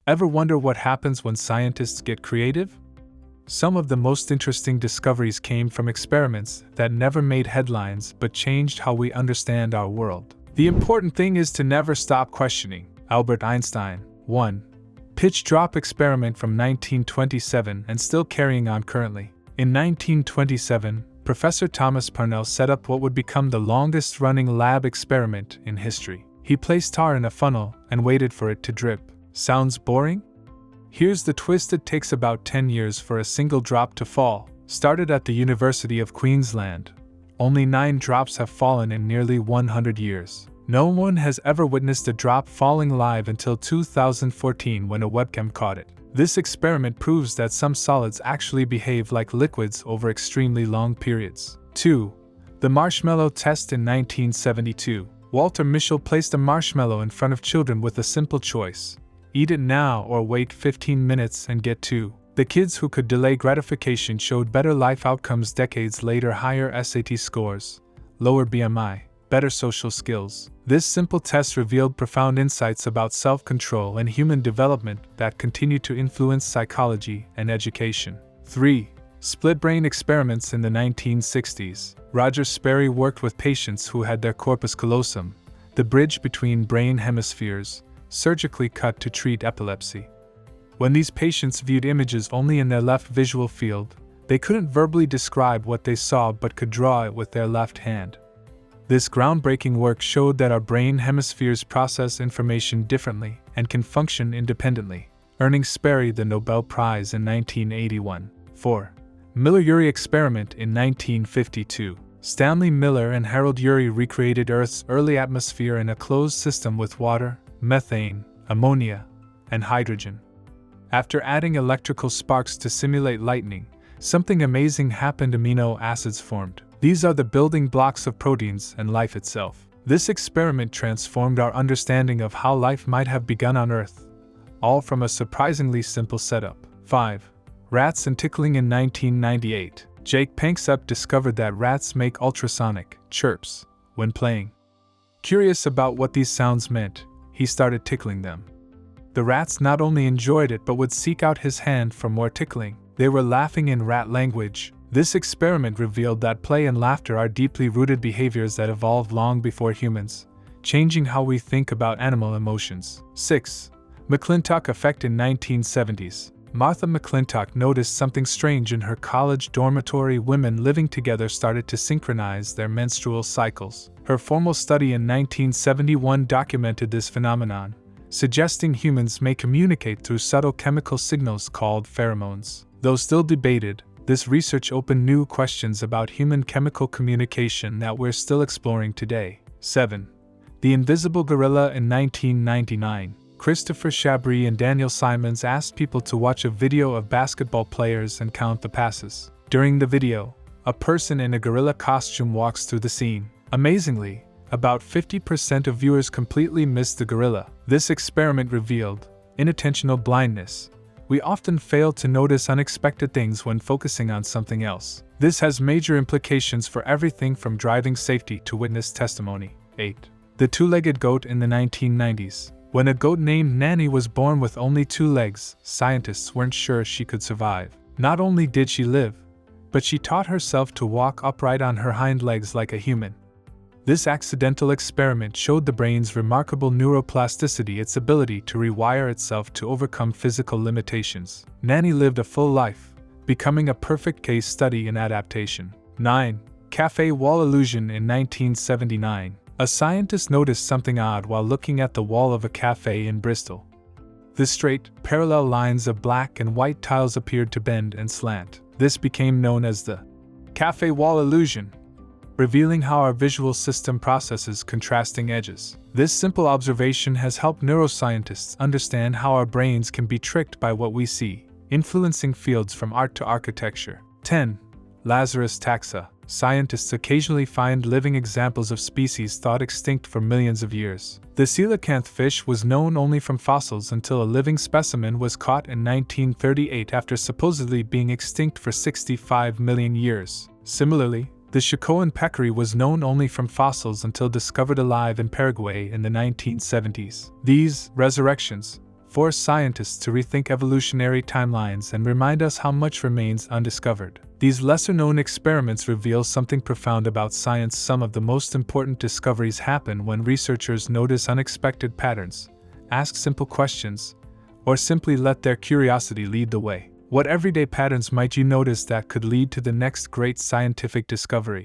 Ever wonder what happens when scientists get creative? Some of the most interesting discoveries came from experiments that never made headlines but changed how we understand our world. The important thing is to never stop questioning. Albert Einstein. 1. Pitch drop experiment from 1927 and still carrying on currently. In 1927, Professor Thomas Parnell set up what would become the longest-running lab experiment in history. He placed tar in a funnel and waited for it to drip. Sounds boring? Here's the twist: it takes about 10 years for a single drop to fall. Started at the University of Queensland. Only 9 drops have fallen in nearly 100 years. No one has ever witnessed a drop falling live until 2014 when a webcam caught it. This experiment proves that some solids actually behave like liquids over extremely long periods. 2. The marshmallow test in 1972. Walter Mischel placed a marshmallow in front of children with a simple choice: eat it now or wait 15 minutes and get 2. The kids who could delay gratification showed better life outcomes decades later: higher SAT scores, lower BMI, better social skills. This simple test revealed profound insights about self-control and human development that continue to influence psychology and education. 3. Split brain experiments in the 1960s. Roger Sperry worked with patients who had their corpus callosum, the bridge between brain hemispheres, surgically cut to treat epilepsy. When these patients viewed images only in their left visual field, they couldn't verbally describe what they saw but could draw it with their left hand. This groundbreaking work showed that our brain hemispheres process information differently and can function independently, earning Sperry the Nobel Prize in 1981. 4. Miller-Urey experiment in 1952. Stanley Miller and Harold Urey recreated Earth's early atmosphere in a closed system with water, methane, ammonia, and hydrogen. After adding electrical sparks to simulate lightning, something amazing happened: amino acids formed. These are the building blocks of proteins and life itself. This experiment transformed our understanding of how life might have begun on Earth, all from a surprisingly simple setup. 5. Rats and tickling. In 1998, Jake Panksepp discovered that rats make ultrasonic chirps when playing. Curious about what these sounds meant, he started tickling them. The rats not only enjoyed it but would seek out his hand for more tickling. They were laughing in rat language. This experiment revealed that play and laughter are deeply rooted behaviors that evolved long before humans, changing how we think about animal emotions. 6. McClintock effect. In 1970s, Martha McClintock noticed something strange in her college dormitory. Women living together started to synchronize their menstrual cycles. Her formal study in 1971 documented this phenomenon, suggesting humans may communicate through subtle chemical signals called pheromones. Though still debated, this research opened new questions about human chemical communication that we're still exploring today. 7. The invisible gorilla. In 1999, Christopher Chabris and Daniel Simons asked people to watch a video of basketball players and count the passes. During the video, a person in a gorilla costume walks through the scene. Amazingly, about 50% of viewers completely missed the gorilla. This experiment revealed inattentional blindness. We often fail to notice unexpected things when focusing on something else. This has major implications for everything from driving safety to witness testimony. 8. The two-legged goat. In the 1990s, when a goat named Nanny was born with only 2 legs, scientists weren't sure she could survive. Not only did she live, but she taught herself to walk upright on her hind legs like a human. This accidental experiment showed the brain's remarkable neuroplasticity, its ability to rewire itself to overcome physical limitations. Nanny lived a full life, becoming a perfect case study in adaptation. 9. Cafe wall illusion. In 1979, a scientist noticed something odd while looking at the wall of a cafe in Bristol. The straight, parallel lines of black and white tiles appeared to bend and slant. This became known as the cafe wall illusion, revealing how our visual system processes contrasting edges. This simple observation has helped neuroscientists understand how our brains can be tricked by what we see, influencing fields from art to architecture. 10. Lazarus taxa. Scientists occasionally find living examples of species thought extinct for millions of years. The coelacanth fish was known only from fossils until a living specimen was caught in 1938 after supposedly being extinct for 65 million years. Similarly, the Chicoan peccary was known only from fossils until discovered alive in Paraguay in the 1970s. These resurrections force scientists to rethink evolutionary timelines and remind us how much remains undiscovered. These lesser-known experiments reveal something profound about science. Some of the most important discoveries happen when researchers notice unexpected patterns, ask simple questions, or simply let their curiosity lead the way. What everyday patterns might you notice that could lead to the next great scientific discovery?